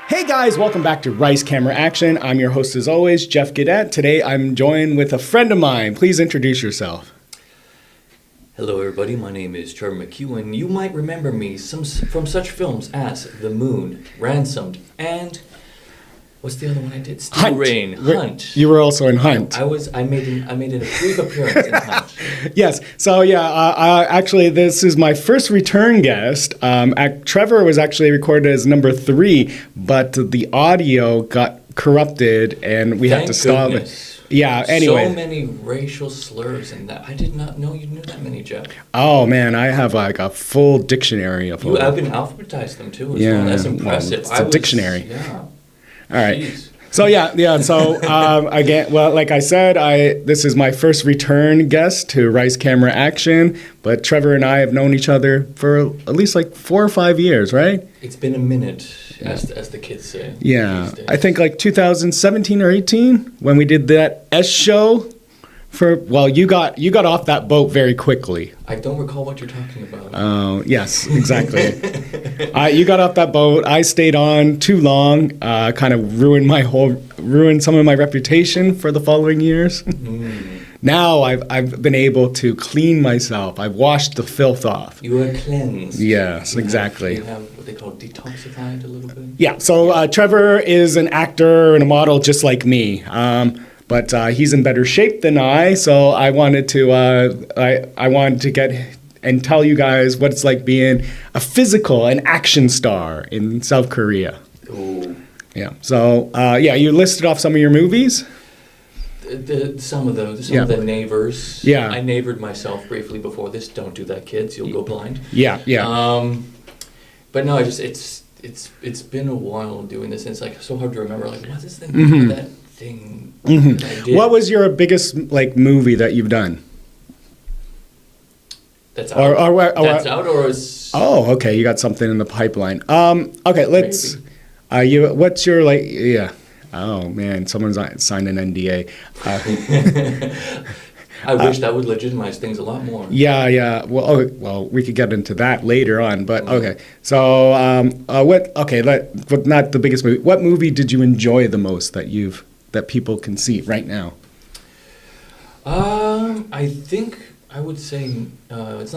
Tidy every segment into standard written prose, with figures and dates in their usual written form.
Hey guys, welcome back to Rice Camera Action. I'm your host as always, Jeff Gadet. Today I'm joined with a friend of mine. Please introduce yourself. Hello everybody, my name is Trevor McEwan. You might remember me from such films as The Moon, Ransomed, and what's the other one I did? Steel Rain, Hunt. You were also in Hunt. I made a brief appearance in Hunt. Yes. So actually, this is my first return guest. Trevor was actually recorded as number 3, but the audio got corrupted, and we had to stop it. Yeah. Anyway. So many racial slurs in that. I did not know you knew that many, Jeff. Oh man, I have like a full dictionary of them. I've been alphabetized them too. Well. That's impressive. It's a dictionary. Yeah. All right. Jeez. So again, well, like I said, this is my first return guest to Rice Camera Action, but Trevor and I have known each other for at least like 4 or 5 years, right? It's been a minute, as the kids say. Yeah, I think like 2017 or 18 when we did that S show. You got off that boat very quickly. I don't recall what you're talking about. Oh, yes, exactly. You got off that boat. I stayed on too long, kind of ruined some of my reputation for the following years. Now I've been able to clean myself. I've washed the filth off. You are cleansed. Yes, exactly. You have what they call detoxified a little bit. Yeah, so Trevor is an actor and a model just like me. But he's in better shape than I, so I wanted to get and tell you guys what it's like being a physical and action star in South Korea. Ooh. Yeah. So you listed off some of your movies. Some of the neighbors. Yeah. I neighbored myself briefly before this. Don't do that, kids. You'll go blind. Yeah. Yeah. But no, it's been a while doing this, and it's like so hard to remember. Like, what's this thing? That thing. That I did. What was your biggest movie that you've done? That's out. That's out, or is? Oh, okay. You got something in the pipeline. Okay. Let's. What's your Yeah. Oh man, someone's signed an NDA. I wish that would legitimize things a lot more. Yeah. Well, we could get into that later on, but okay. So, not the biggest movie. What movie did you enjoy the most that people can see right now? I think I would say it's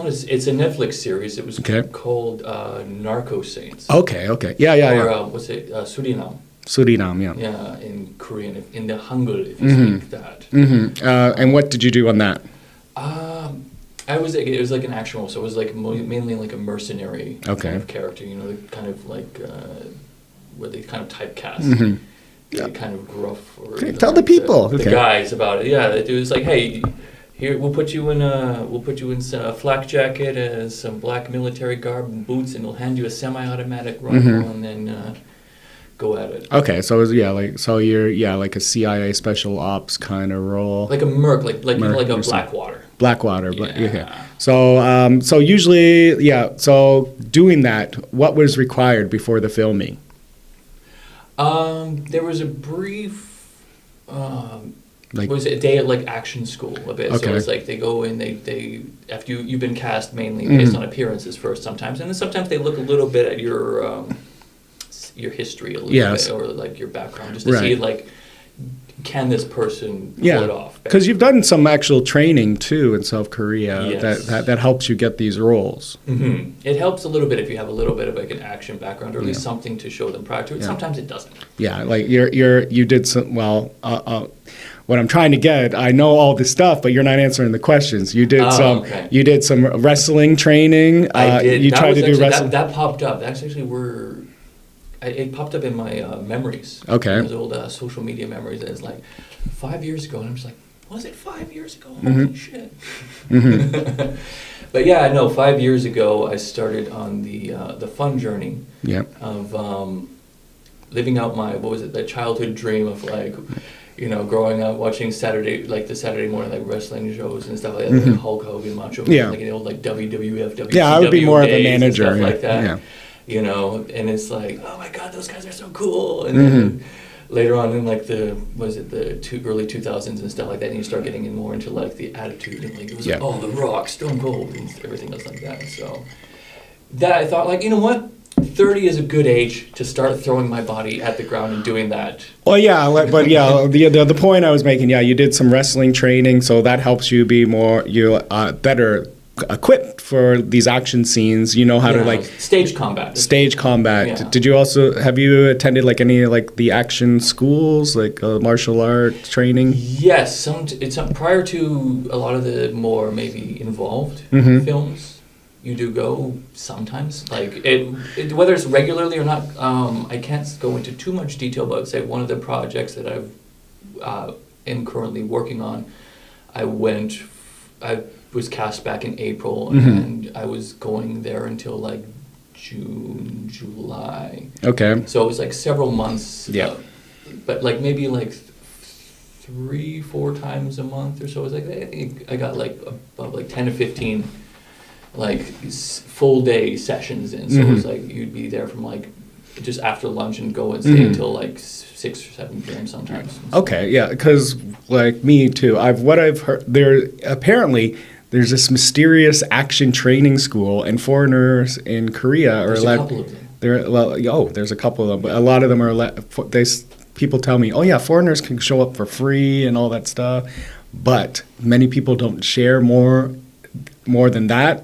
a Netflix series. It was called Narco Saints. Okay. Yeah. Or what's it? Suriname. Suriname, yeah. Yeah, in Korean, in the Hangul, if you speak that. And what did you do on that? It was like an action role, so it was like mainly like a mercenary kind of character. You know, the kind of like where they kind of typecast. Kind of gruff. Or, tell the people. The guys about it. Yeah, it was like, hey, here we'll put you in a flak jacket, some black military garb and boots, and we'll hand you a semi-automatic rifle, and then. Go at it. Okay, so you're like a CIA special ops kind of role. Like a merc, like a Blackwater. Blackwater, okay. So usually, so doing that, what was required before the filming? There was a brief, was it a day at like action school a bit. Okay. So it's like they go in, they after you've been cast mainly based on appearances first sometimes, and then sometimes they look a little bit at your history a little bit, or like your background, just to see like, can this person pull it off? Because you've done some actual training too in South Korea that helps you get these roles. It helps a little bit if you have a little bit of like an action background, or at least something to show them prior to it. Sometimes it doesn't. Yeah, like you did some what I'm trying to get, I know all this stuff, but you're not answering the questions. You did you did some wrestling training. I did. You tried to do wrestling. That popped up. That's actually it popped up in my memories. Okay. Those old social media memories. It's like 5 years ago, and I'm just like, was it 5 years ago? Holy shit. But yeah, no, 5 years ago, I started on the fun journey of living out the childhood dream of like, you know, growing up watching the Saturday morning like wrestling shows and stuff like that, like Hulk Hogan, Macho Man, like the old like WWF, WCW I would be more of a manager, and stuff like that. Yeah. You know, and it's like, oh my God, those guys are so cool. And then later on in like the early 2000s and stuff like that, and you start getting in more into like the attitude and like it was like, The Rock, Stone Cold, and everything else like that. So that I thought like, you know what, 30 is a good age to start throwing my body at the ground and doing that. Well, yeah, but yeah, the point I was making, yeah, you did some wrestling training, so that helps you be better equipped for these action scenes. You know how to like stage combat. Yeah. Did you also have you attended like any like the action schools, like martial art training? Yes, it's prior to a lot of the more maybe involved films. You do go sometimes, like it whether it's regularly or not. I can't go into too much detail, but say one of the projects that am currently working on, I was cast back in April, and I was going there until like June, July. Okay. So it was like several months. Yeah. But like maybe like 3-4 times a month or so. It was like I think I got like about like 10 to 15 like full day sessions in. So it was like you'd be there from like just after lunch and go and stay until like 6 or 7 p.m. sometimes. Okay, yeah, because like me too. I've heard there's this mysterious action training school, and foreigners in Korea are allowed. There's a couple of them, but a lot of them are people tell me, oh yeah, foreigners can show up for free and all that stuff, but many people don't share more than that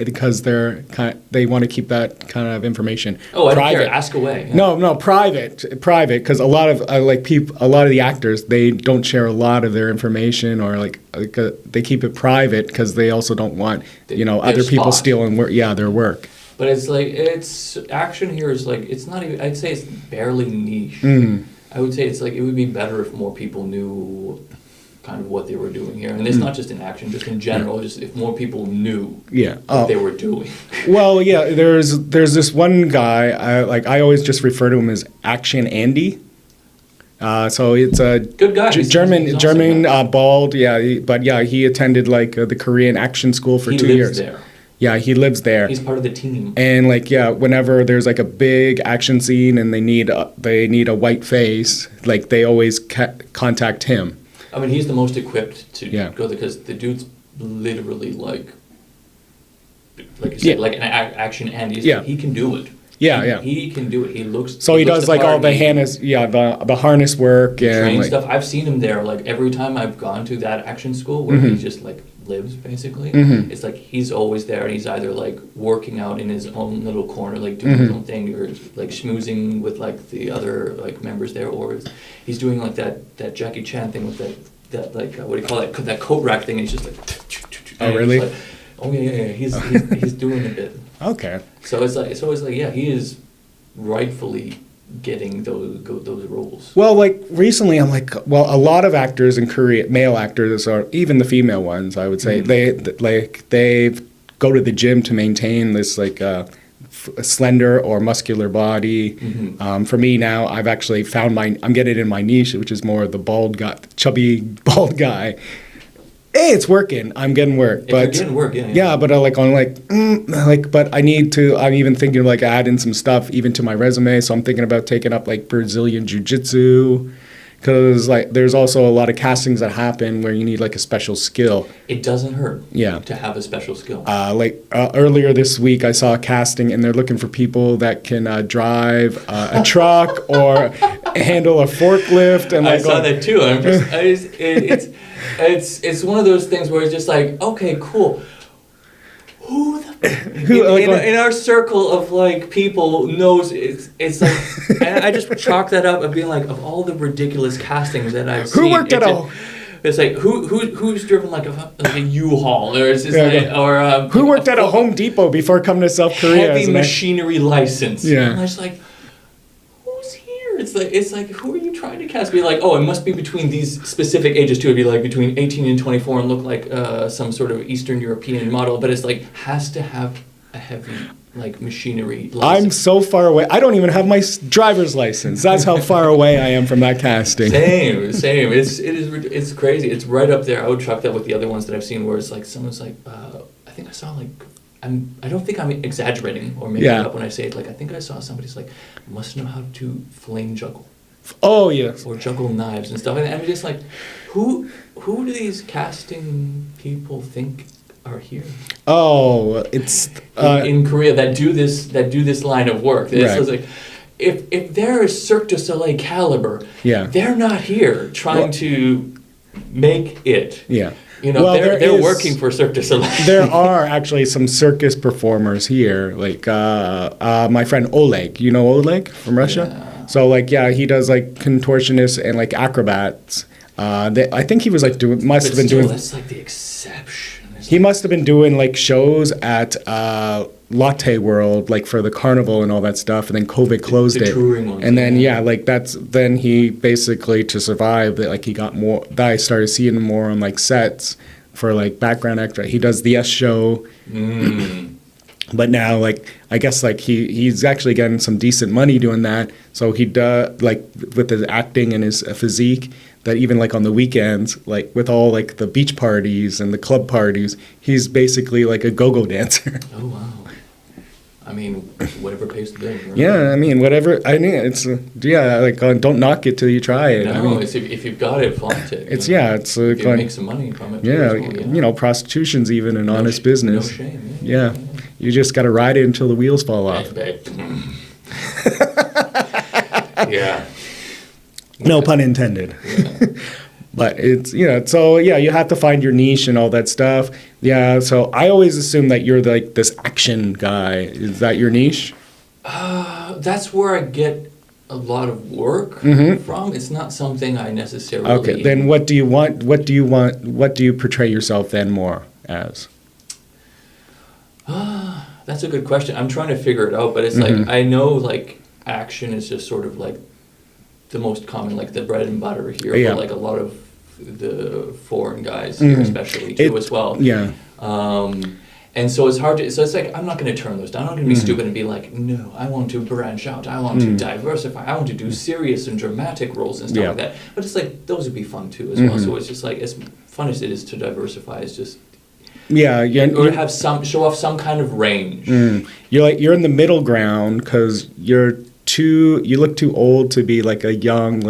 because they want to keep that kind of information private. I don't care. Ask away. Yeah. No, private, because a lot of a lot of the actors, they don't share a lot of their information, or they keep it private because they also don't want other people stealing their work. But it's action here is like it's not even. I'd say it's barely niche. I would say it's like it would be better if more people knew kind of what they were doing here, and it's not just in action, just in general. Just if more people knew what they were doing. Well, yeah, there's this one guy. I always just refer to him as Action Andy. So it's a good guy, German, bald. Yeah, he attended like the Korean action school for 2 years. He lives there. Yeah, he lives there. He's part of the team. And whenever there's like a big action scene and they need a white face, like they always contact him. I mean, he's the most equipped to go there because the dude's literally like you said, like an action Andy. He can do it. He can do it. He looks. So he does like all the harness, the harness work and train stuff. I've seen him there. Like every time I've gone to that action school where he just like lives basically, it's like he's always there, and he's either like working out in his own little corner, like doing his own thing, or like schmoozing with like the other like members there, or he's doing like that Jackie Chan thing with that like what do you call it, that coat rack thing. And he's just like. Oh really? Like, He's doing a bit. Okay. So it's like he is rightfully getting those roles. Well, like recently, I'm like, a lot of actors in Korea, male actors, or even the female ones, I would say, they go to the gym to maintain this like a slender or muscular body. For me now, I've actually found I'm getting in my niche, which is more the bald guy, chubby bald guy. Hey, it's working. I'm getting work, but you're getting work, but I need to. I'm even thinking of like adding some stuff even to my resume. So I'm thinking about taking up like Brazilian Jiu-Jitsu, because like there's also a lot of castings that happen where you need like a special skill. It doesn't hurt. To have a special skill. Earlier this week, I saw a casting, and they're looking for people that can drive a truck or handle a forklift. And I saw that too. It's one of those things where it's just like, okay, cool. In our circle of like people knows it's like, and I just chalk that up of being like, of all the ridiculous castings that I've seen. Who worked at a? It's like who's driven like a U-Haul, or it's just who worked at a Home Depot before coming to South Korea? Heavy machinery license. Yeah. And I was like, who's here? It's like who are you trying to cast? Be like, oh, it must be between these specific ages too. It'd be like between 18 and 24 and look like some sort of Eastern European model, but it's like has to have a heavy like machinery license. I'm so far away. I don't even have my driver's license. That's how far away I am from that casting. Same. It's crazy. It's right up there. I would chalk that with the other ones that I've seen where it's like someone's like, I think I saw like, I don't think I'm exaggerating or making it up when I say it. Like I think I saw somebody's like, must know how to flame juggle. Oh yes. Or juggle knives and stuff. And I'm just like, who do these casting people think are here. Oh, it's in Korea that do this line of work. It's like, if they're Cirque du Soleil caliber, they're not here trying to make it. Yeah. They're working for Cirque du Soleil. There are actually some circus performers here, like my friend Oleg. You know Oleg from Russia? Yeah. So he does like contortionists and like acrobats. I think he was like doing. That's like the exception. He must have been doing like shows at Latte World, like for the carnival and all that stuff, and then COVID closed it. Touring ones, and then then he basically, to survive, he got more. I started seeing him more on like sets for like background actor. He does the S Show. But now, I guess he's actually getting some decent money doing that. So he does with his acting and his physique, that even on the weekends, with all the beach parties and the club parties, he's basically like a go-go dancer. Oh wow! I mean, whatever pays the bill. Right? Yeah, I mean, whatever. I mean, it's don't knock it till you try it. No, I mean, if you've got it, flaunt it. It's it's you can make some money from it. Yeah, prostitution's even an honest business. No shame. Yeah. You just got to ride it until the wheels fall off. Yeah. No pun intended. Yeah. But it's, so you have to find your niche and all that stuff. Yeah, so I always assume that you're this action guy. Is that your niche? That's where I get a lot of work from. It's not something I necessarily... Okay, then what do you want? What do you portray yourself then more as? That's a good question. I'm trying to figure it out, but it's I know action is just sort of the most common, the bread and butter here. Yeah. But a lot of the foreign guys here, especially too, as well. Yeah. And so it's hard to. So it's I'm not going to turn those down. I'm not going to be stupid and be no, I want to branch out. I want to diversify. I want to do serious and dramatic roles and stuff like that. But it's those would be fun too as well. So it's just as fun as it is to diversify, it's just. Yeah, or have show off some kind of range. You're in the middle ground because you look too old to be a young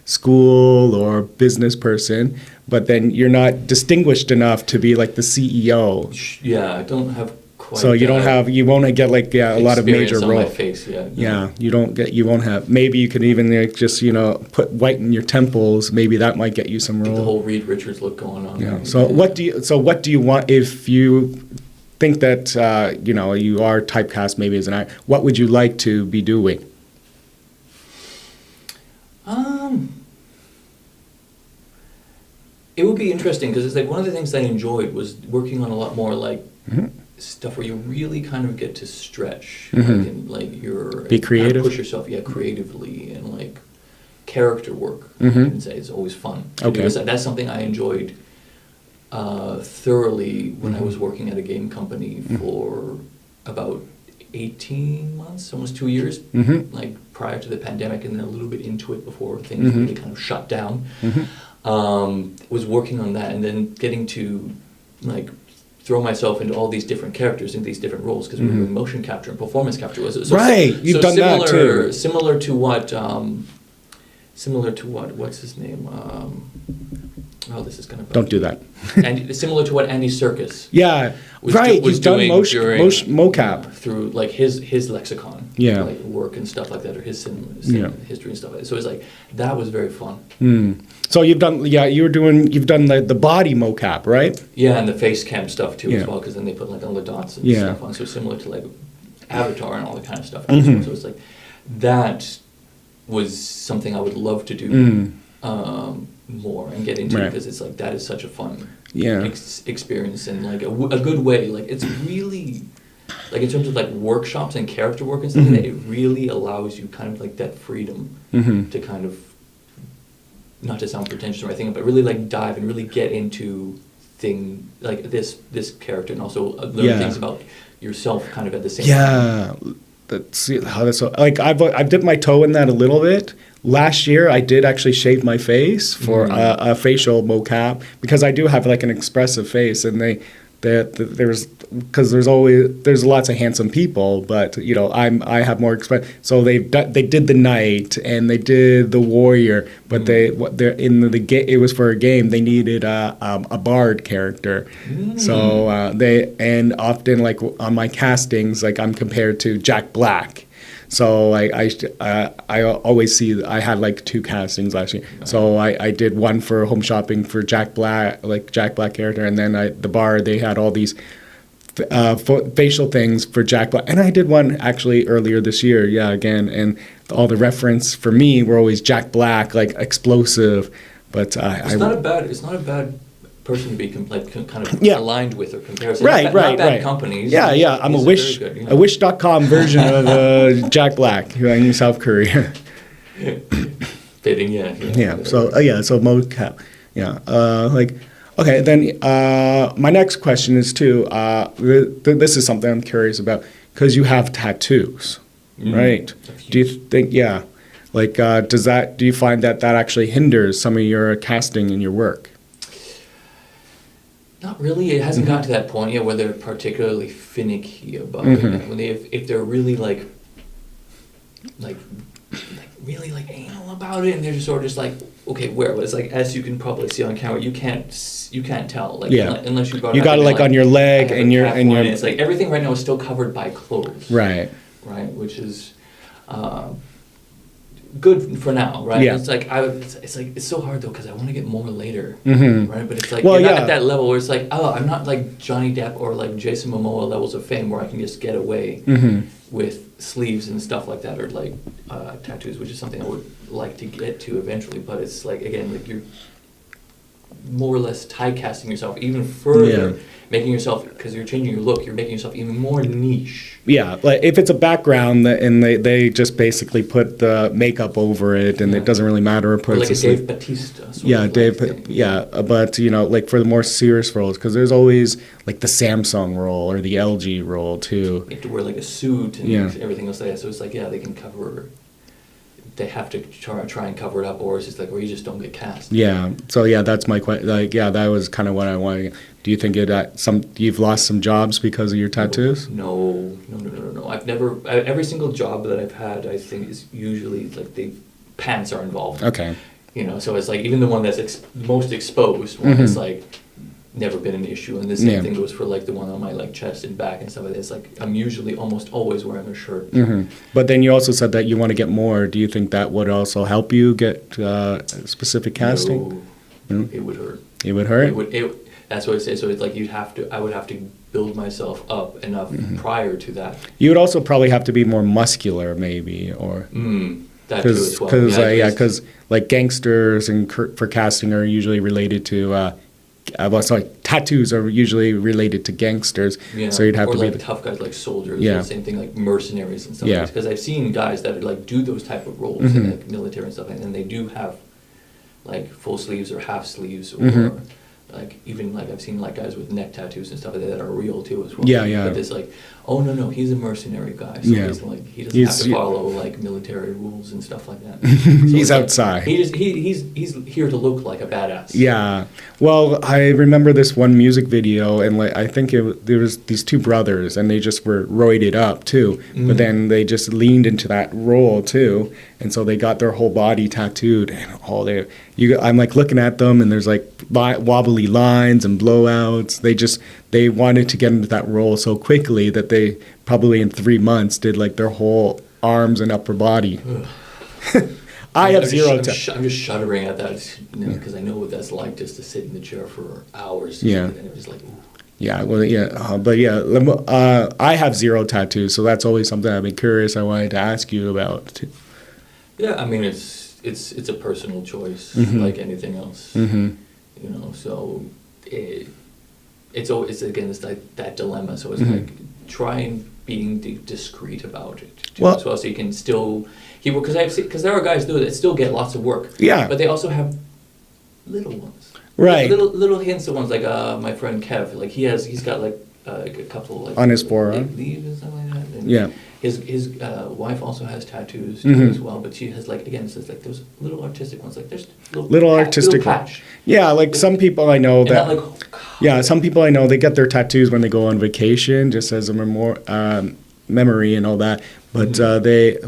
school or business person, but then you're not distinguished enough to be the CEO. Yeah, I don't have quite. So you won't get a lot of major roles. On my face, you won't have. Maybe you could even just put white in your temples. Maybe that might get you some role. The whole Reed Richards look going on. Yeah. So what do you want if you think that you are typecast maybe as an actor? What would you like to be doing? It would be interesting because it's one of the things I enjoyed was working on a lot more stuff where you really kind of get to stretch, be creative, push yourself, creatively, and character work. I can say it's always fun. Okay, that's something I enjoyed thoroughly when I was working at a game company for about 18 months, almost 2 years, prior to the pandemic, and then a little bit into it before things really kind of shut down. Was working on that, and then getting to throw myself into all these different characters, into these different roles, because we were doing motion capture and performance capture. You've done that too. Similar to what? What's his name? This is gonna. Don't do that. And similar to what Andy Serkis. Yeah, was You've done mocap through his lexicon. Yeah. Work and stuff like that, or his cinema history and stuff like that. So it's that was very fun. So you've done you've done the body mocap, right? Yeah, and the face cam stuff too as well, because then they put all the dots and stuff on. So similar to Avatar and all that kind of stuff. So it's that was something I would love to do more and get into, because it's that is such a fun experience, and a good way. It's really in terms of workshops and character work and stuff like that, it really allows you kind of that freedom to kind of, not to sound pretentious or anything, but really dive and really get into this character, and also learn things about yourself kind of at the same time. That's how that's I've dipped my toe in that a little bit. Last year, I did actually shave my face for a facial mocap, because I do have an expressive face, and there's lots of handsome people, but I have more experience. So they did the knight and they did the warrior, but it was for a game. They needed a bard character, so and often like on my castings, like I'm compared to Jack Black. So I always see I had like 2 castings last year. So I did one for Home Shopping for Jack Black character, and then the bar they had all these facial things for Jack Black, and I did one actually earlier this year. Yeah, again, and all the reference for me were always Jack Black, like explosive. But it's not a bad person to be kind of yeah. aligned with or compared. Right. Companies. Yeah. I'm a Wish.com version of Jack Black in South Korea. Fitting, yeah. So mocap. Yeah. Okay. Then my next question is too. This is something I'm curious about because you have tattoos, right? Do you think? Yeah. Like, do you find that actually hinders some of your casting in your work? Not really. It hasn't gotten to that point yet where they're particularly finicky about it. When if they're really like really like anal about it, and they're just sort of just like, okay, where? It's like, as you can probably see on camera, you can't tell. Like, unless you got it like on your leg and your. It's like everything right now is still covered by clothes. Right. Right, which is. Good for now, right? Yeah. It's like it's so hard though because I want to get more later, right? But it's like you're not at that level where it's like, oh, I'm not like Johnny Depp or like Jason Momoa levels of fame where I can just get away with sleeves and stuff like that, or like tattoos, which is something I would like to get to eventually. But it's like, again, like you're more or less typecasting yourself even further, making yourself, because you're changing your look, you're making yourself even more niche. Yeah, like if it's a background and they just basically put the makeup over it, and it doesn't really matter. Or like a Dave Bautista. But like for the more serious roles, because there's always like the Samsung role or the LG role too. You have to wear like a suit and everything else like that. So it's like, they can cover. They have to try and cover it up, or it's just like, or you just don't get cast. Yeah. So that's my question. That was kind of what I wanted. Do you think you've lost some jobs because of your tattoos? No. I've never. Every single job that I've had, I think, is usually like pants are involved. Okay. So it's like even the one that's most exposed one is like never been an issue, and the same thing goes for like the one on my like chest and back and stuff like that. It's like I'm usually almost always wearing a shirt. But then you also said that you want to get more. Do you think that would also help you get specific casting? No, it would hurt. It would hurt? That's what I say. So it's like I would have to build myself up enough prior to that. You would also probably have to be more muscular, maybe, or that too as well. Because like gangsters and for casting are usually related to. Tattoos are usually related to gangsters, so you'd have to be tough guys like soldiers. The same thing like mercenaries and stuff. Because I've seen guys that like do those type of roles in like military and stuff, and they do have like full sleeves or half sleeves, or like even like I've seen like guys with neck tattoos and stuff like that are real too as well. But it's like, oh no, he's a mercenary guy, so he's like he doesn't have to follow like military rules and stuff like that. So he's outside. He's here to look like a badass. Yeah. Well, I remember this one music video, and like I think there was these 2 brothers, and they just were roided up too. But then they just leaned into that role too, and so they got their whole body tattooed, and I'm like looking at them, and there's like wobbly lines and blowouts. They wanted to get into that role so quickly that they probably in 3 months did like their whole arms and upper body. I'm just shuddering at that, because I know what that's like, just to sit in the chair for hours. And it was like, ooh. Yeah, well, I have 0 tattoos, so that's always something I've been curious. I wanted to ask you about too. Yeah, I mean it's a personal choice, like anything else. So it's always, again, it's like that dilemma. So it's like trying being discreet about it too, as well, so you can still because there are guys that still get lots of work. Yeah, but they also have little ones. Right. Little hints of ones, like my friend Kev, like he's got like a couple like on his forearm, leaves and stuff like that. And his wife also has tattoos too as well, but she has like, again, it's like those little artistic ones, like there's little artistic patch. Yeah, like some people I know and that not like Yeah, some people I know, they get their tattoos when they go on vacation, just as a memory and all that. But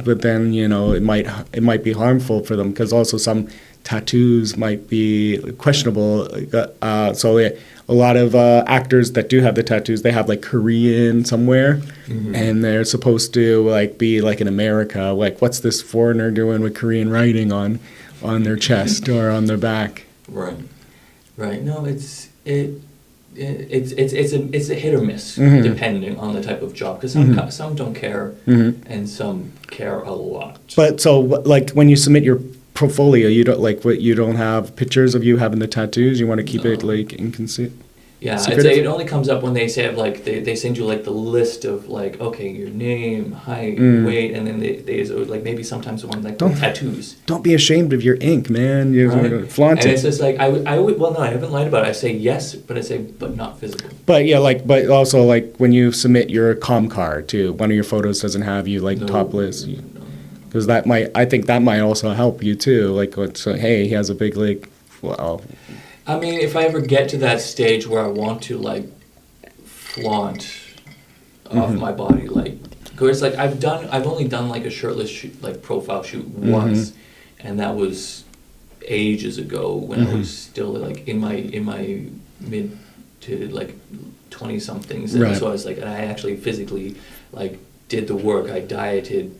but then it might be harmful for them, because also some tattoos might be questionable. A lot of actors that do have the tattoos, they have like Korean somewhere, and they're supposed to like be like in America. Like, what's this foreigner doing with Korean writing on their chest or on their back? Right. No, it's a hit or miss depending on the type of job, because some don't care and some care a lot. But so like when you submit your portfolio, you don't have pictures of you having the tattoos. You want to keep it like inconsistent. Yeah, I'd say it only comes up when they say like they send you like the list of like, okay, your name, height, weight, and then they like maybe sometimes the one like tattoos. Don't be ashamed of your ink, man. You flaunt it. And it's just like I would, well, no, I haven't lied about it. I say yes, but I say but not visible. But yeah, but also like when you submit your com card too, one of your photos doesn't have you like topless. Because I think that might also help you too. Like, so hey, he has a big leg. Well, I mean, if I ever get to that stage where I want to like flaunt off my body, like, because like I've only done like a shirtless shoot, like profile shoot once, and that was ages ago when I was still like in my mid to like 20 somethings, and so I was like, and I actually physically like did the work. I dieted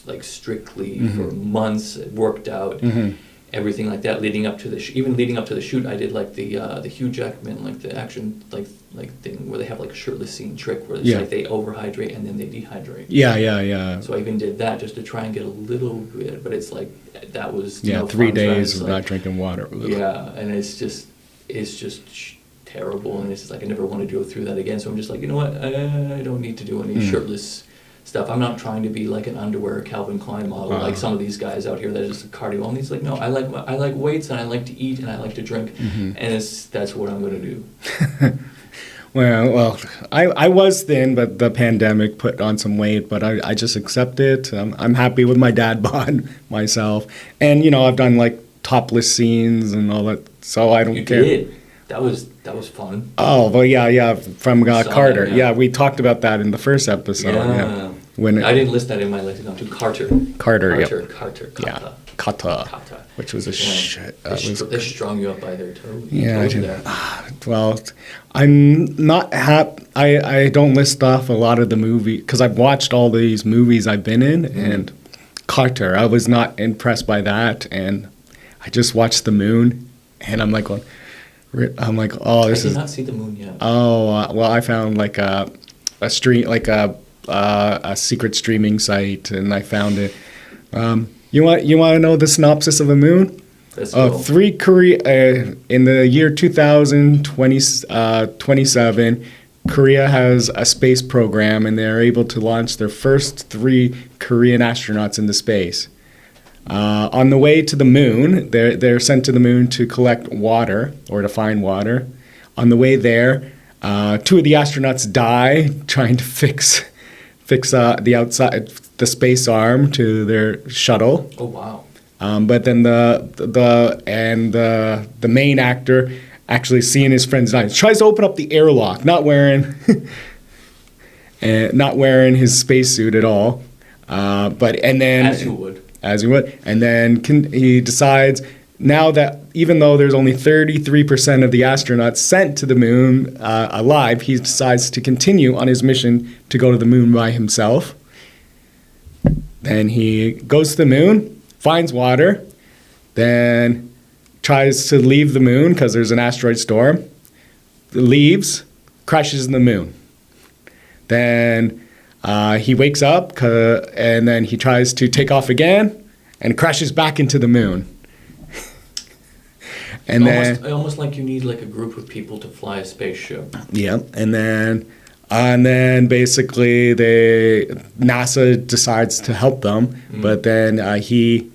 like strictly for months, worked out. Everything like that leading up to the even leading up to the shoot, I did like the Hugh Jackman like the action like thing where they have like a shirtless scene trick where it's like they overhydrate and then they dehydrate. Yeah. So I even did that just to try and get a little bit, but it's like that was 3 days of not drinking water. Yeah, and it's just terrible, and it's just like I never want to go through that again. So I'm just like, you know what, I don't need to do any shirtless stuff. I'm not trying to be like an underwear Calvin Klein model like some of these guys out here that are just cardio only. It's like, no, I like weights and I like to eat and I like to drink, and that's what I'm going to do. Well, I was thin, but the pandemic put on some weight, but I just accept it. I'm happy with my dad bod myself, and I've done like topless scenes and all that, so I don't care. You did. That was fun. Oh, well, yeah, from Carter. Yeah, we talked about that in the first episode. Yeah. When I didn't list that in my lexicon too. Carter. Kata. Yeah, Kata. Which was a shit. They strung you up by their toes. Yeah, well, I'm not happy. I don't list off a lot of the movie because I've watched all these movies I've been in, and Carter, I was not impressed by that, and I just watched The Moon, and I'm like, oh, this is. I did not see The Moon yet. Oh, well, I found like a stream, like a secret streaming site, and I found it. You want to know the synopsis of The Moon? Let's go. In the year 2027, Korea has a space program, and they're able to launch their first 3 Korean astronauts into space. On the way to the moon, they're sent to the moon to collect water or to find water. On the way there, 2 of the astronauts die trying to fix the space arm to their shuttle. Oh wow! But then the main actor, actually seeing his friends die, tries to open up the airlock, not wearing his spacesuit at all. As you would. And then he decides now that even though there's only 33% of the astronauts sent to the moon alive, he decides to continue on his mission to go to the moon by himself. Then he goes to the moon, finds water, then tries to leave the moon because there's an asteroid storm, leaves, crashes in the moon. Then he wakes up, and then he tries to take off again, and crashes back into the moon. And almost like you need like a group of people to fly a spaceship. Yeah, and then basically NASA decides to help them, but then he,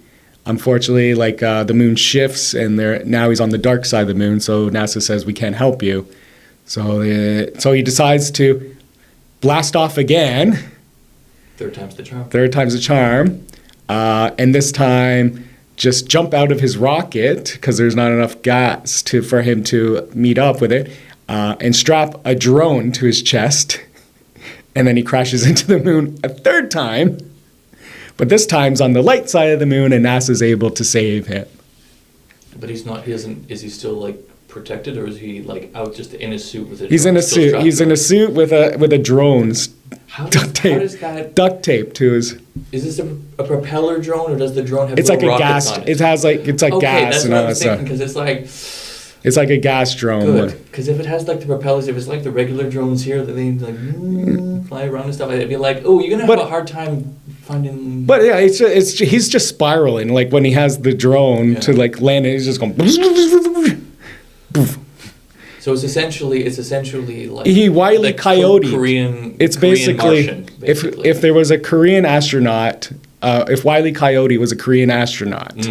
unfortunately, like the moon shifts, and now he's on the dark side of the moon. So NASA says we can't help you. So he decides to blast off again. Third time's the charm. And this time, just jump out of his rocket because there's not enough gas for him to meet up with it. and strap a drone to his chest. And then he crashes into the moon a third time. But this time's on the light side of the moon, and NASA's able to save him. But he's not. He doesn't. Is he still like protected, or is he like out just in a suit with a? He's in a suit. He's in a suit with a drone. How does that duct tape to his? Is this a propeller drone, or does the drone have? It's like a rockets gas. on it? It has like gas and all that stuff. Because it's like. It's like a gas drone. Good, because if it has like the propellers, if it's like the regular drones here that they like fly around and stuff, I'd be like, oh, you're gonna have a hard time finding. But yeah, he's just spiraling. Like when he has the drone to like land, he's just going. So it's essentially like Wile E. like Coyote. Korean. It's Korean basically, Martian, basically. if there was a Korean astronaut, if Wile E. Coyote was a Korean astronaut.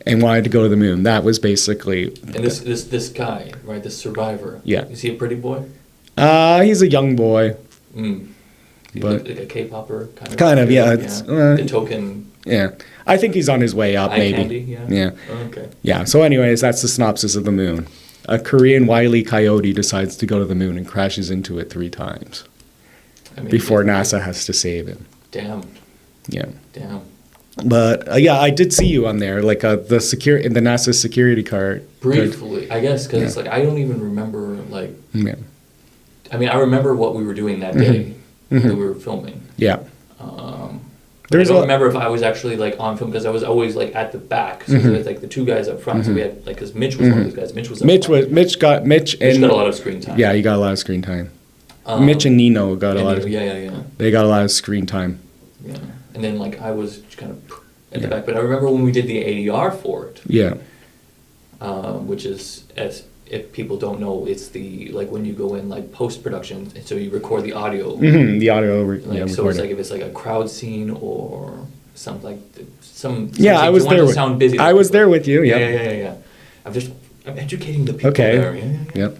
And wanted to go to the moon. That was basically. And this guy, right? This survivor. Yeah. Is he a pretty boy? He's a young boy. But like a K-popper kind of. Kind of, yeah. It's, the token. Yeah, I think he's on his way up. Maybe. Candy, yeah. Oh, okay. Yeah. So, anyways, that's the synopsis of the moon. A Korean Wile E. Coyote decides to go to the moon and crashes into it 3 times before NASA has to save him. Damn. Yeah. Damn. But yeah, I did see you on there, like in the NASA security card. Briefly, I guess, because it's like I don't even remember like. Yeah. I mean, I remember what we were doing that day that we were filming. Yeah. I don't remember if I was actually like on film because I was always like at the back. So there was like the 2 guys up front. So we had like because Mitch was one of those guys. Mitch got a lot of screen time. Yeah, he got a lot of screen time. Mitch and Nino got a lot of. Yeah. They got a lot of screen time. Yeah. And then, like, I was kind of at the back. But I remember when we did the ADR for it. Yeah. Which is, as if people don't know, it's the, like, when you go in, like, post-production, and so you record the audio. The audio, so it's like, if it's, like, a crowd scene or something like, Yeah, I was there with sound busy. I was there with you, yeah. I'm educating the people there. Yeah.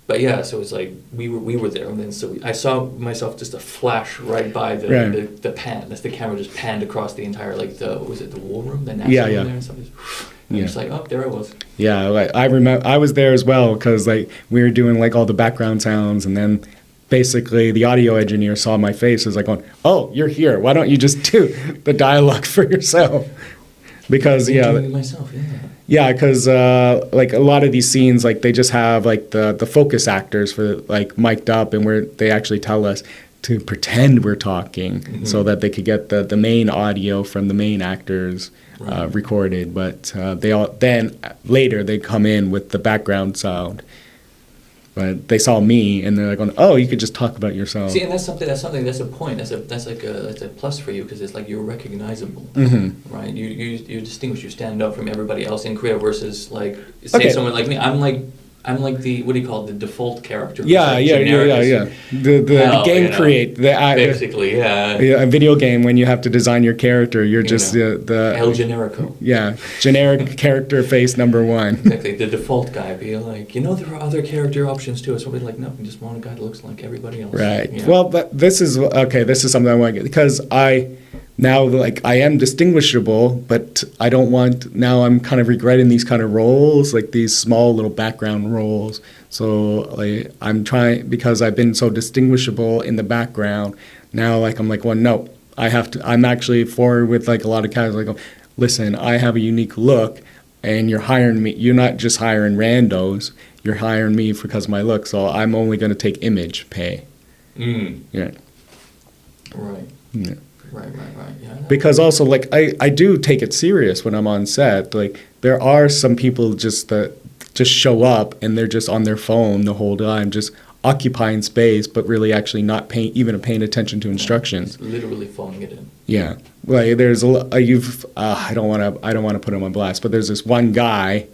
But yeah, so it's like we were there, and then so I saw myself just a flash right by the pan. That's the camera just panned across the entire like was it the war room? The national room there, and so just like there I was. Yeah, like I remember I was there as well because like we were doing like all the background sounds, and then basically the audio engineer saw my face, was like going, "Oh, you're here. Why don't you just do the dialogue for yourself?" Because doing it myself, Yeah, because like a lot of these scenes, like they just have like the focus actors for like mic'd up, and where they actually tell us to pretend we're talking so that they could get the main audio from the main actors recorded. But then later they come in with the background sound. But they saw me, and they're like, "Oh, you could just talk about yourself." See, and that's a point. That's a plus for you because it's like you're recognizable, right? You distinguish. You stand out from everybody else in Korea versus like someone like me. I'm like the what do you call it? The default character. Yeah. The game create basically, a video game when you have to design your character, you're just the El Generico. Yeah, generic character face number 1. Exactly, the default guy. Be like, there are other character options too. So we're like, no, we just want a guy that looks like everybody else. Right. Yeah. Well, but this is something I want to get because now, like, I am distinguishable, but I don't want, now I'm kind of regretting these kind of roles, like these small little background roles. So, like, I'm trying, because I've been so distinguishable in the background, now, like, I'm like, well, no, I'm actually forward with, like, a lot of guys, like, listen, I have a unique look, and you're hiring me, you're not just hiring randos, you're hiring me because of my look, so I'm only going to take image pay. Yeah. Right. Yeah. Right. Yeah. Because also, like, I do take it serious when I'm on set. Like, there are some people that just show up and they're just on their phone the whole time, just occupying space, but really actually not paying attention to instructions. Just literally phoning it in. Yeah, like there's I don't want to put him on blast, but there's this one guy.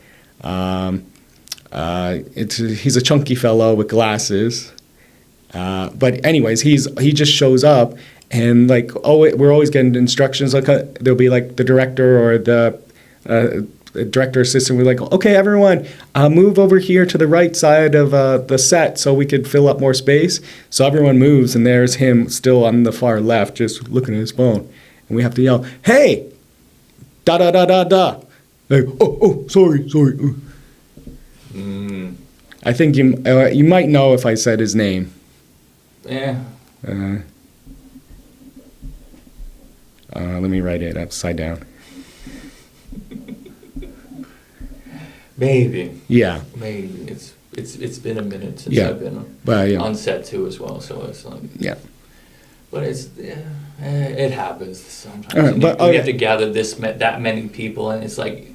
He's a chunky fellow with glasses. But anyways, he just shows up. And like, we're always getting instructions. Like, there'll be like the director or the director assistant. We're like, okay, everyone, move over here to the right side of the set so we could fill up more space. So everyone moves, and there's him still on the far left, just looking at his phone. And we have to yell, "Hey, da da da da da!" Like, oh, sorry. I think you might know if I said his name. Yeah. Let me write it upside down. Maybe. Yeah. Maybe it's been a minute since I've been on set too as well. So it's like But it happens sometimes. But you have to gather that many people, and it's like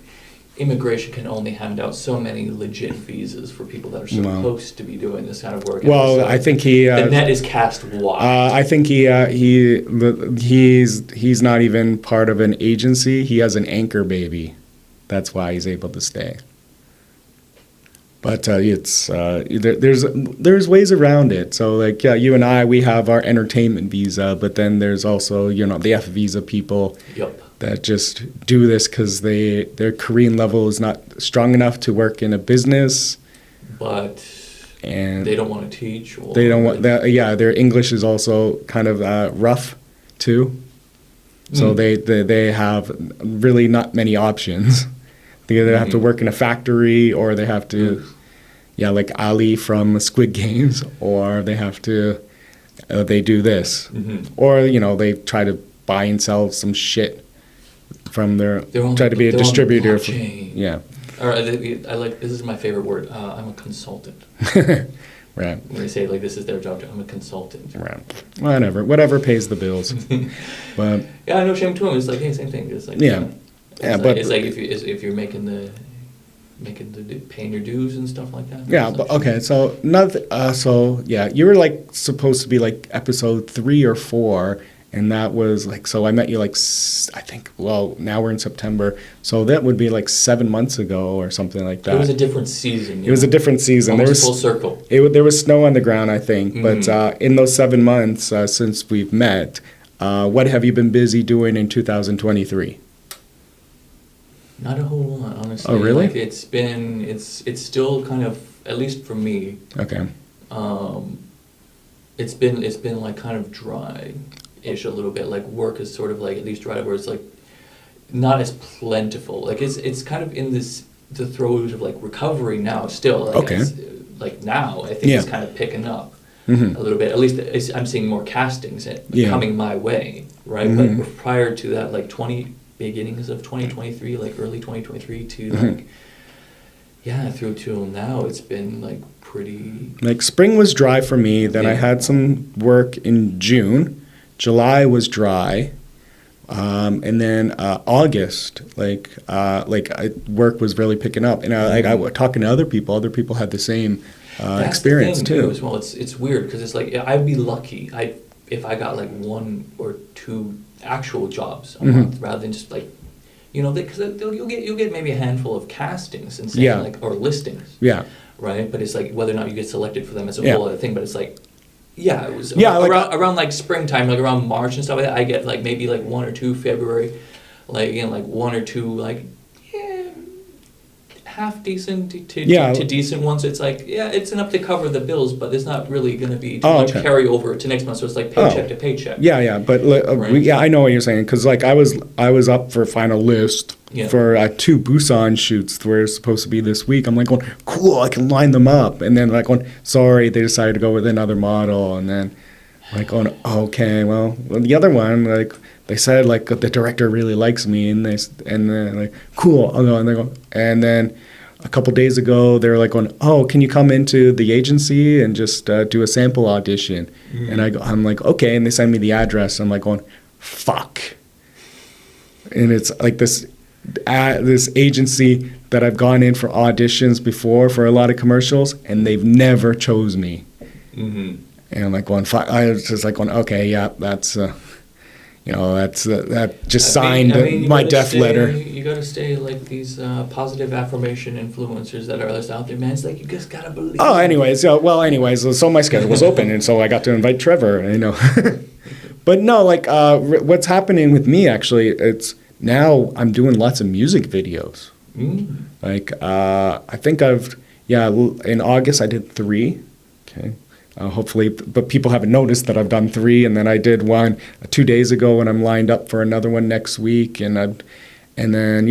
immigration can only hand out so many legit visas for people that are supposed to be doing this kind of work. Well, I think the net is cast wide. I think he's not even part of an agency. He has an anchor baby. That's why he's able to stay. But there's ways around it. So like you and I, we have our entertainment visa, but then there's also the F visa people that just do this because their Korean level is not strong enough to work in a business. And they don't want to teach. They don't want that. Yeah, their English is also kind of rough too. So they have really not many options. They either have to work in a factory, or they have to, like Ali from Squid Games, or they have to, they do this. Or, they try to buy and sell some shit from try to be a distributor. Or this is my favorite word, I'm a consultant. Right. When they say, this is their job, I'm a consultant. Right. Whatever pays the bills. But no shame to them. It's like, hey, same thing. It's like, but it's like if you're paying your dues and stuff like that. Yeah, but okay. So you were supposed to be episode 3 or 4, and that was so I met you I think now we're in September, so that would be 7 months ago or something like that. It was a different season. It was a different season. Almost full circle. There was snow on the ground, I think, but in those 7 months since we've met, what have you been busy doing in 2023? Not a whole lot, honestly. Oh, really? It's still kind of, at least for me. Okay. It's been kind of dry-ish a little bit. Work is sort of at least dry, where it's not as plentiful. It's kind of in the throes of recovery now still. Okay. Now I think it's kind of picking up a little bit. At least I'm seeing more castings coming my way, right? But prior to that, beginnings of 2023, early 2023 to through till now, it's been pretty. Spring was dry for me. Then I had some work in June. July was dry, and then August, work was really picking up. And I was talking to other people. Other people had the same experience the thing, too. As well, it's weird because it's I'd be lucky if I got 1 or 2 actual jobs a month rather than just because you'll get maybe a handful of castings and or listings. Yeah. Right, but it's whether or not you get selected for them is a whole other thing. But it's it was around springtime, around March and stuff like that. I get maybe 1 or 2 February, 1 or 2 half decent to decent ones. It's it's enough to cover the bills, but it's not really going to be too much carryover to next month. So it's paycheck to paycheck. Yeah, but right? I know what you're saying, because I was up for final list for 2 Busan shoots where it's supposed to be this week. I'm going, cool, I can line them up, and then sorry, they decided to go with another model, and then okay, well the other one they said the director really likes me, and then cool, I'll go, and they go, and then a couple days ago they were going, oh, can you come into the agency and just do a sample audition? And I'm okay, and they send me the address. I'm going, fuck, and it's this agency that I've gone in for auditions before for a lot of commercials, and they've never chose me. And I'm going, fuck. I was just going, okay, yeah, that's that just signed my death letter. You gotta stay these positive affirmation influencers that are out there, man. It's you just gotta believe. Oh, anyways, so my schedule was open, and so I got to invite Trevor. But no, what's happening with me actually, it's now I'm doing lots of music videos. I think in August I did 3. Okay. Hopefully, but people haven't noticed that I've done 3, and then I did one 2 days ago, and I'm lined up for another one next week, and then When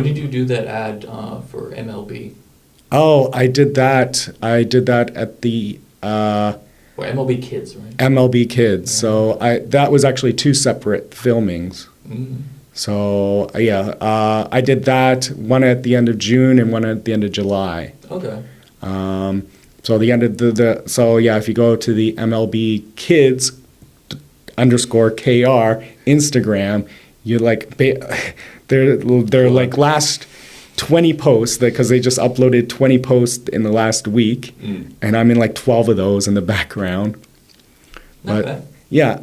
did you do that ad for MLB? Oh, I did that. I did that at the Or MLB Kids, right? MLB Kids. Yeah. So that was actually 2 separate filmings. Mm. So yeah, I did that, one at the end of June and one at the end of July. Okay. So the end of so yeah, if you go to the MLB Kids _KR Instagram, you like they're like last 20 posts, because they just uploaded 20 posts in the last week, and I'm in like 12 of those in the background. Not bad. Yeah,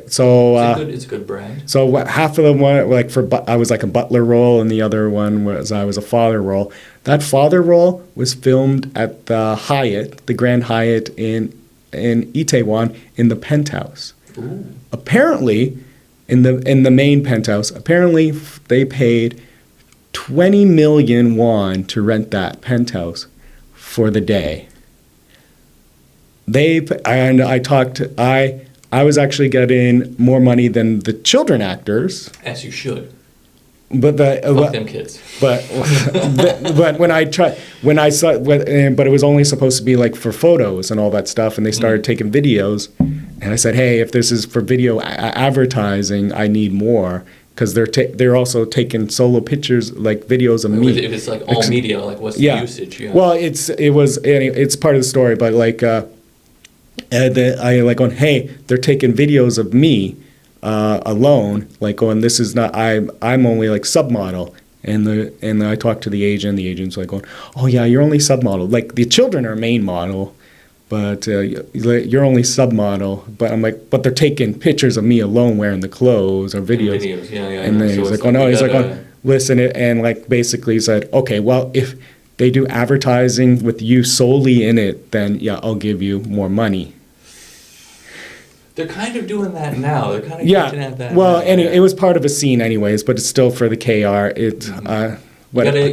so it's a good brand. So half of them were like I was like a butler role, and the other one was I was a father role. That father role was filmed at the Hyatt, the Grand Hyatt in Itaewon, in the penthouse. Ooh. Apparently, in the main penthouse, apparently they paid 20 million won to rent that penthouse for the day. I was actually getting more money than the children actors. As you should. But fuck them kids. But but it was only supposed to be like for photos and all that stuff, and they started taking videos, and I said, hey, if this is for video advertising, I need more, because they're also taking solo pictures, like videos of me. If it's like all media, like what's the usage? Yeah. Well, it's part of the story, but like I like on, hey, they're taking videos of me alone, like going, this is not, I'm only like submodel, and I talked to the agent's like going, oh yeah, you're only submodel, like the children are main model, but you're only submodel. But I'm like, but they're taking pictures of me alone wearing the clothes or videos. Yeah. And then he's like, oh no, he's like, listen, and like basically said, okay, well, if they do advertising with you solely in it, then yeah, I'll give you more money. They're kind of doing that now. They're kind of getting at that. Well, now. It was part of a scene anyways, but it's still for the KR. You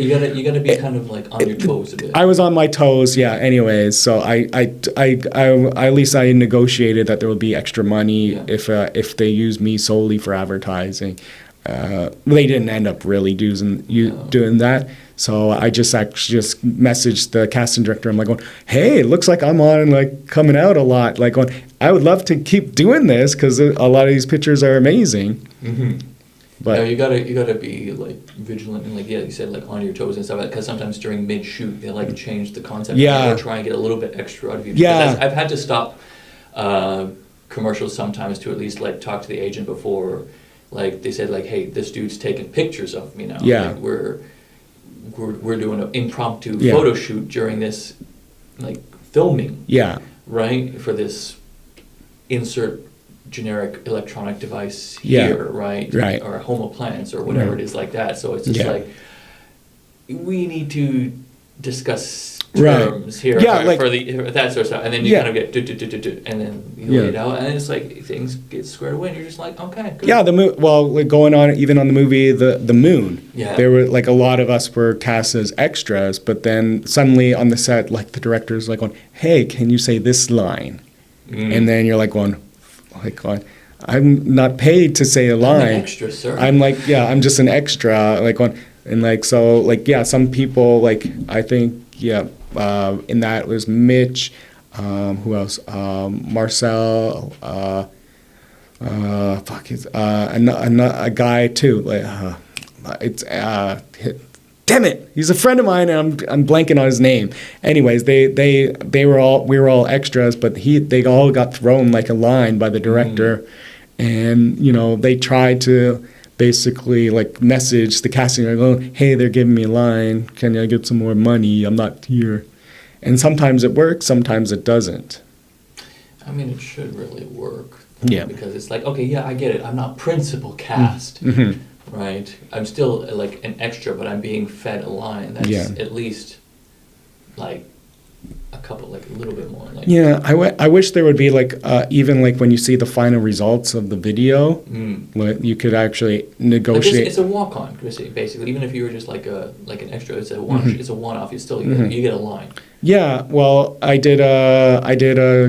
gotta be kind of like on your toes a bit. I was on my toes, yeah. Anyways, so I at least I negotiated that there would be extra money if they use me solely for advertising. They didn't end up really doing that. So I just messaged the casting director. I'm like going, hey, it looks like I'm on, like coming out a lot. Like going, I would love to keep doing this because a lot of these pictures are amazing. Mm-hmm. But you gotta be like vigilant and like you said, like on your toes and stuff, because sometimes during mid shoot they like change the concept. Or try and get a little bit extra out of you. Yeah, I've had to stop commercials sometimes to at least like talk to the agent before. Like they said, like, hey, this dude's taking pictures of me now. Yeah, like, we're doing an impromptu photo shoot during this like filming. Yeah, right, for this insert generic electronic device here, right, or home appliance or whatever it is like that. So it's just like we need to discuss terms here for that sort of stuff, and then you kind of get and then you lay it out, and it's like things get squared away, and you're just like, okay, good. Yeah, like going on even on the movie the Moon. Yeah, there were like a lot of us were cast as extras, but then suddenly on the set, like the director's like going, hey, can you say this line? And then you're like going, I'm not paid to say a line. I'm an extra, sir. I'm like, I'm just an extra. Like and like so, like some people, like I think in that was Mitch, who else? Marcel, a guy too. Like damn it, he's a friend of mine, and I'm blanking on his name. Anyways, we were all extras, but they all got thrown like a line by the director, and they tried to basically like message the casting director, hey, they're giving me a line, can I get some more money? I'm not here. And sometimes it works, sometimes it doesn't. I mean, it should really work. Yeah. Because it's like, okay, I get it. I'm not principal cast. Mm-hmm. Right, I'm still like an extra, but I'm being fed a line that's at least like a couple, like a little bit more. Like, I wish there would be like even like when you see the final results of the video, you could actually negotiate. Like it's a walk-on, basically. Even if you were just like an extra, it's a one-off. You still you get a line. Yeah, well, I did a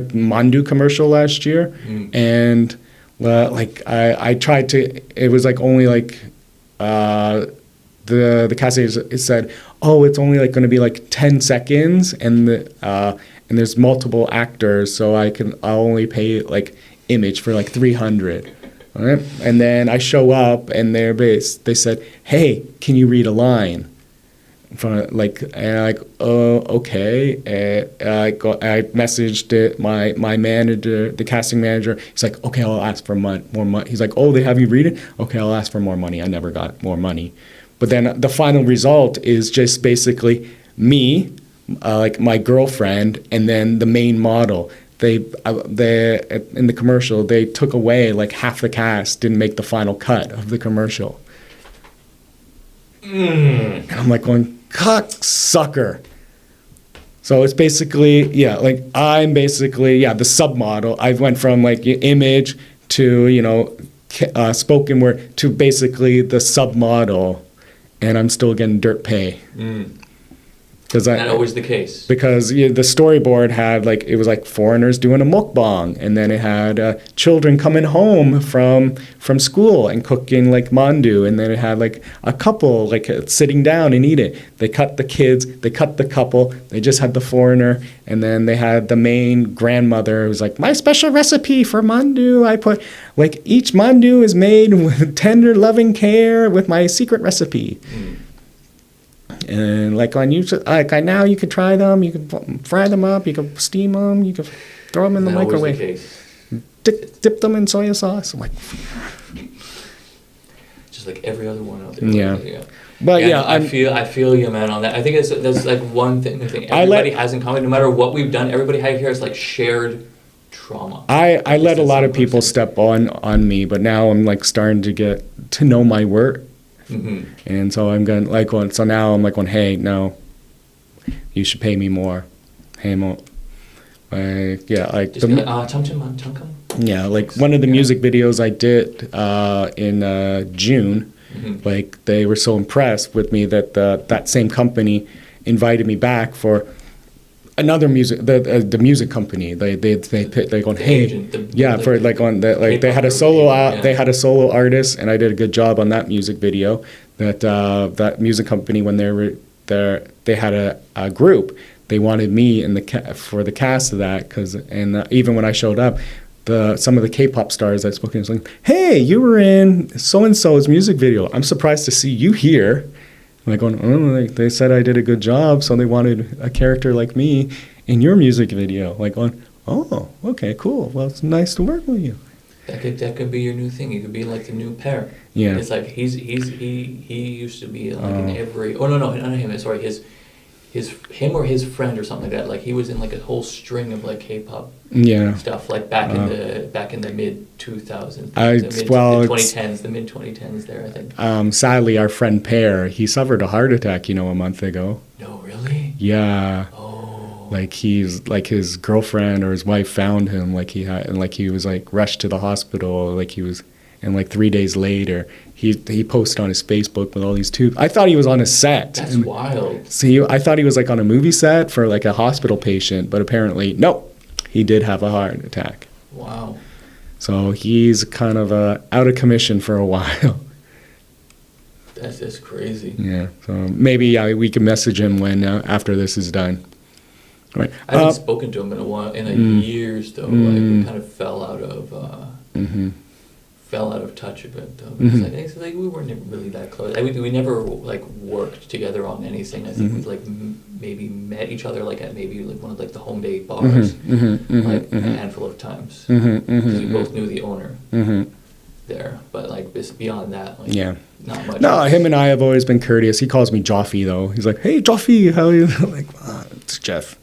Mandu commercial last year, and like I tried to. It was like only like the casting agent said, oh, it's only like going to be like 10 seconds, and there's multiple actors, so I'll only pay like image for like 300. All right? And then I show up, and they said, hey, can you read a line? Oh, okay. I messaged it, my manager, the casting manager. He's like, okay, I'll ask for more money. He's like, oh, they have you read it? Okay, I'll ask for more money. I never got more money. But then the final result is just basically me, like my girlfriend, and then the main model. They in the commercial, they took away like half the cast, didn't make the final cut of the commercial. And I'm like going, cocksucker. So it's basically, I'm basically, the submodel. I went from like image to, spoken word to basically the submodel, and I'm still getting dirt pay. Not always the case. Because the storyboard had it was like foreigners doing a mukbang, and then it had children coming home from school and cooking like mandu, and then it had like a couple sitting down and eating. They cut the kids, they cut the couple, they just had the foreigner, and then they had the main grandmother who was like, my special recipe for mandu, I put each mandu is made with tender loving care with my secret recipe. And now you could try them, you can fry them up, you can steam them, you can throw them in the microwave. Dip them in soy sauce. Just like every other one out there. Yeah. But I feel you, man, on that. I think that's like one thing everybody has in common. No matter what we've done, everybody here is like shared trauma. I let a lot of people step on me, but now I'm starting to get to know my work. And so I'm going so now I'm going, hey, no, you should pay me more. Hey, mo. One of the music videos I did in June, they were so impressed with me that that same company invited me back for another the music company. They go, hey, they had a solo they had a solo artist, and I did a good job on that music video. That music company, when they were there, they had a group. They wanted me for the cast of that, even when I showed up, some of the K-pop stars I spoke to was like, hey, you were in so and so's music video. I'm surprised to see you here. They said I did a good job, so they wanted a character like me in your music video. Oh, okay, cool. Well, it's nice to work with you. That could be your new thing. You could be like the new pair. Yeah. It's like he used to be in every. Oh no, not him. Sorry, him or his friend or something like that. He was in a whole string of K-pop stuff back in the mid 2000s, the mid 2010s there, I think. Sadly, our friend Per, he suffered a heart attack, a month ago. No, really? Yeah. Oh. He's his girlfriend or his wife found him, he was rushed to the hospital, and 3 days later he posted on his Facebook with all these tubes. I thought he was on a set. That's wild. See, I thought he was on a movie set for a hospital patient, but apparently no, he did have a heart attack. Wow. So he's kind of out of commission for a while. That's crazy. Yeah. So maybe we can message him when after this is done. Right. I haven't spoken to him in years though. We kind of fell out of touch a bit though. It's we weren't really that close. We never worked together on anything. I think we maybe met each other at maybe one of the home day bars a handful of times. Because we both knew the owner there, but beyond that, not much. No, him and I have always been courteous. He calls me Joffy though. He's like, hey Joffy, how are you? It's Jeff.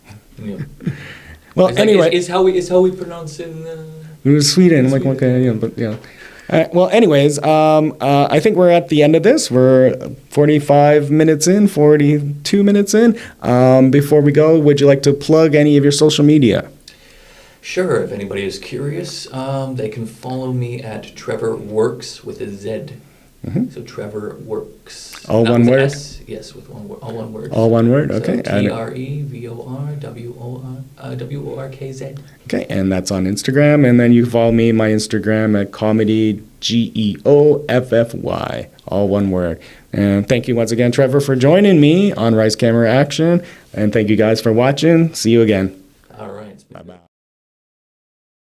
Yeah. Well, anyway, is how we pronounce in Sweden. I'm okay, but yeah. Well, anyways, I think we're at the end of this. We're 45 minutes in, 42 minutes in. Before we go, would you like to plug any of your social media? Sure. If anybody is curious, they can follow me at Trevor Works with a Z. So Trevor Works. All one word? S, yes, with one word. All one word. All one word, okay. TREVORWORKZ. Okay, and that's on Instagram. And then you can follow me, my Instagram at comedy Geoffy, all one word. And thank you once again, Trevor, for joining me on Rice Camera Action. And thank you guys for watching. See you again. All right. Bye-bye.